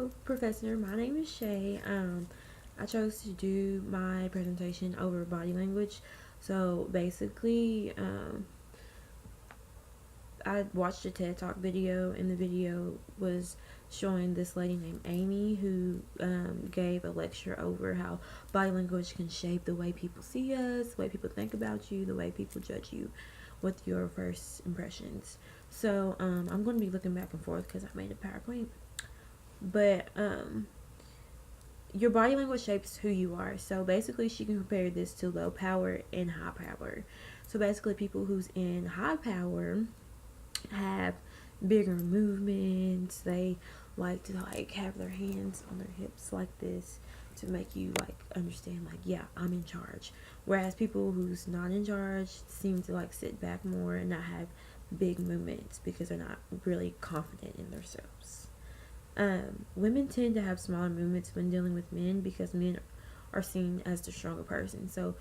Hello, Professor. My name is Shay. I chose to do my presentation over body language. So basically, I watched a TED Talk video, and the video was showing this lady named Amy who gave a lecture over how body language can shape the way people see us, the way people think about you, the way people judge you with your first impressions. So I'm going to be looking back and forth because I made a PowerPoint. But your body language shapes who you are. So basically, she can compare this to low power and high power. So basically, people who's in high power have bigger movements. They like to have their hands on their hips like this to make you understand yeah, I'm in charge. Whereas people who's not in charge seem to sit back more and not have big movements because they're not really confident in themselves. Women tend to have smaller movements when dealing with men because men are seen as the stronger person. So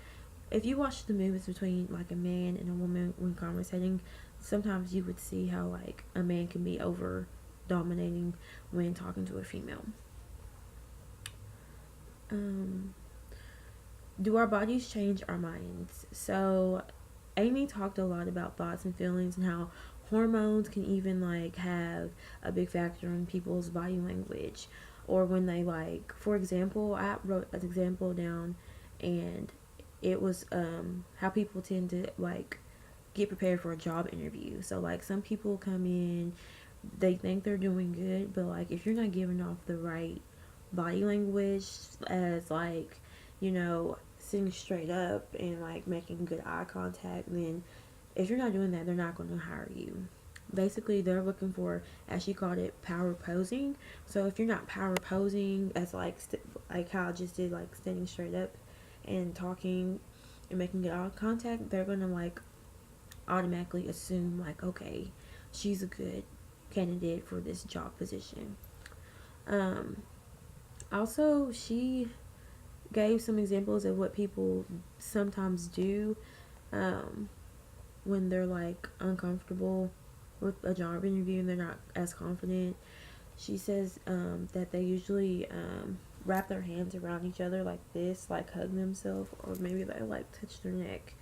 if you watch the movements between a man and a woman when conversating, sometimes you would see how a man can be over dominating when talking to a female. Do our bodies change our minds? So Amy talked a lot about thoughts and feelings and how hormones can even have a big factor in people's body language, or when they for example, I wrote an example down, and it was how people tend to get prepared for a job interview. So some people come in, they think they're doing good, but if you're not giving off the right body language, as sitting straight up and making good eye contact, then if you're not doing that, they're not going to hire you. Basically, they're looking for, as she called it, power posing. So if you're not power posing, as how I just did, standing straight up and talking and making good eye contact, they're gonna automatically assume okay, she's a good candidate for this job position. Also, she gave some examples of what people sometimes do when they're uncomfortable with a job interview and they're not as confident. She says that they usually wrap their hands around each other like this, hug themselves, or maybe they touch their neck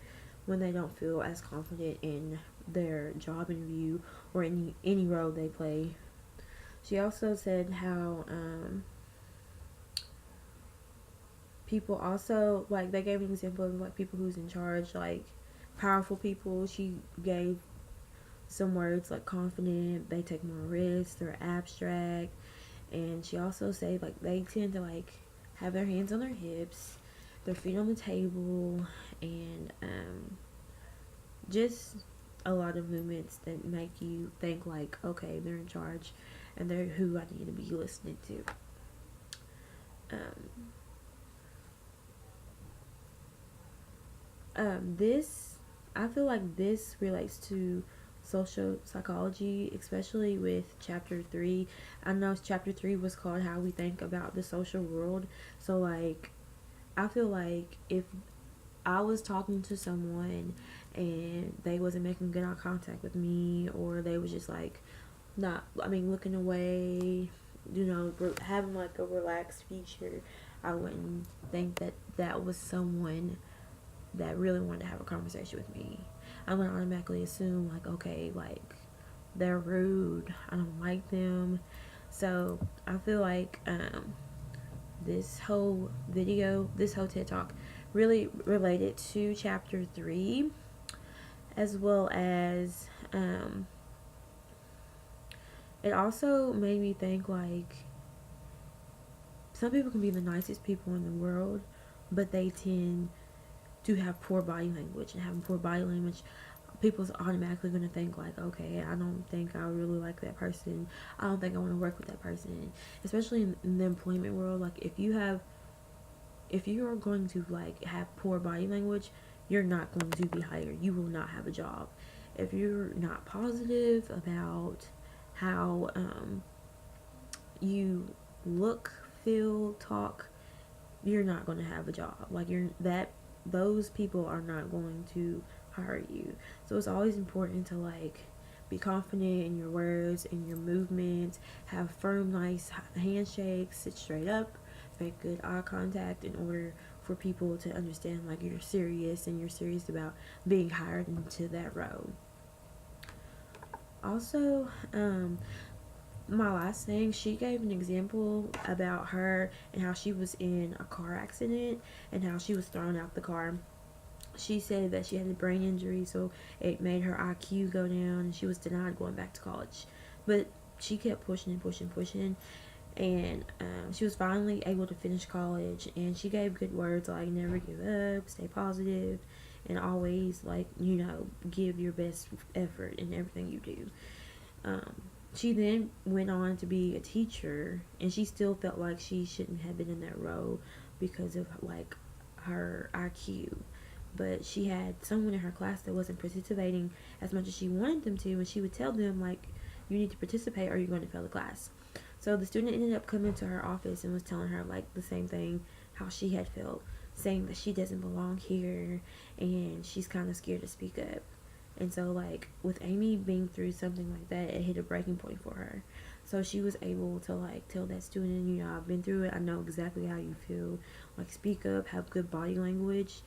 when they don't feel as confident in their job interview or any role they play. She also said how people also they gave an example of people who's in charge, powerful people. She gave some words confident, they take more risks, they're abstract. And she also said they tend to have their hands on their hips, their feet on the table, and just a lot of movements that make you think okay, they're in charge and they're who I need to be listening to. This, I feel this relates to social psychology, especially with chapter 3. I know chapter 3 was called How We Think About the Social World. So I feel if I was talking to someone and they wasn't making good eye contact with me, or they was just not, looking away, having a relaxed feature, I wouldn't think that that was someone that really wanted to have a conversation with me. I'm gonna automatically assume okay, they're rude, I don't like them. So I feel this whole video, this whole TED Talk really related to chapter 3, as well as it also made me think some people can be the nicest people in the world, but they tend to have poor body language, and having poor body language, people's automatically going to think okay, I don't think I really like that person, I don't think I want to work with that person. Especially in the employment world, if you are going to have poor body language, you're not going to be hired, you will not have a job. If you're not positive about how you look, feel, talk, you're not going to have a job. Those people are not going to hire you. So it's always important to be confident in your words and your movements, have firm, nice handshakes, sit straight up, make good eye contact in order for people to understand like you're serious and you're serious about being hired into that role. Also, my last thing, she gave an example about her and how she was in a car accident and how she was thrown out the car. She said that she had a brain injury, so it made her IQ go down, and she was denied going back to college. But she kept pushing and pushing, pushing, and she was finally able to finish college. And she gave good words like never give up, stay positive, and always like give your best effort in everything you do. Um, she then went on to be a teacher, and she still felt like she shouldn't have been in that role because of like her IQ. But she had someone in her class that wasn't participating as much as she wanted them to, and she would tell them like, "You need to participate, or you're going to fail the class." So the student ended up coming to her office and was telling her like the same thing, how she had felt, saying that she doesn't belong here, and she's kind of scared to speak up. And so, like, with Amy being through something like that, it hit a breaking point for her. So she was able to, like, tell that student, I've been through it. I know exactly how you feel. Like, speak up, have good body language,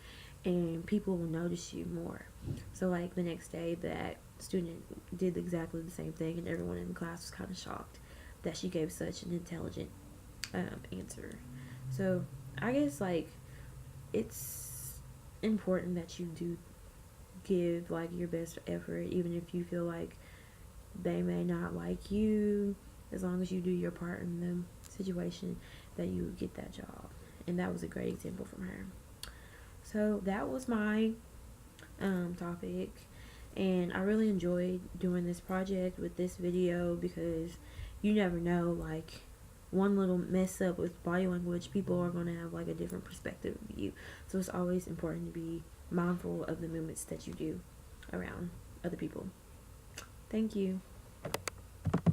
and people will notice you more. So, like, the next day, that student did exactly the same thing, and everyone in the class was kind of shocked that she gave such an intelligent answer. So, I guess, like, it's important that you do give like your best effort, even if you feel like they may not like you, as long as you do your part in the situation, that you get that job. And that was a great example from her. So that was my topic, and I really enjoyed doing this project with this video because you never know, like, one little mess up with body language, people are going to have like a different perspective of you. So it's always important to be mindful of the movements that you do around other people. Thank you.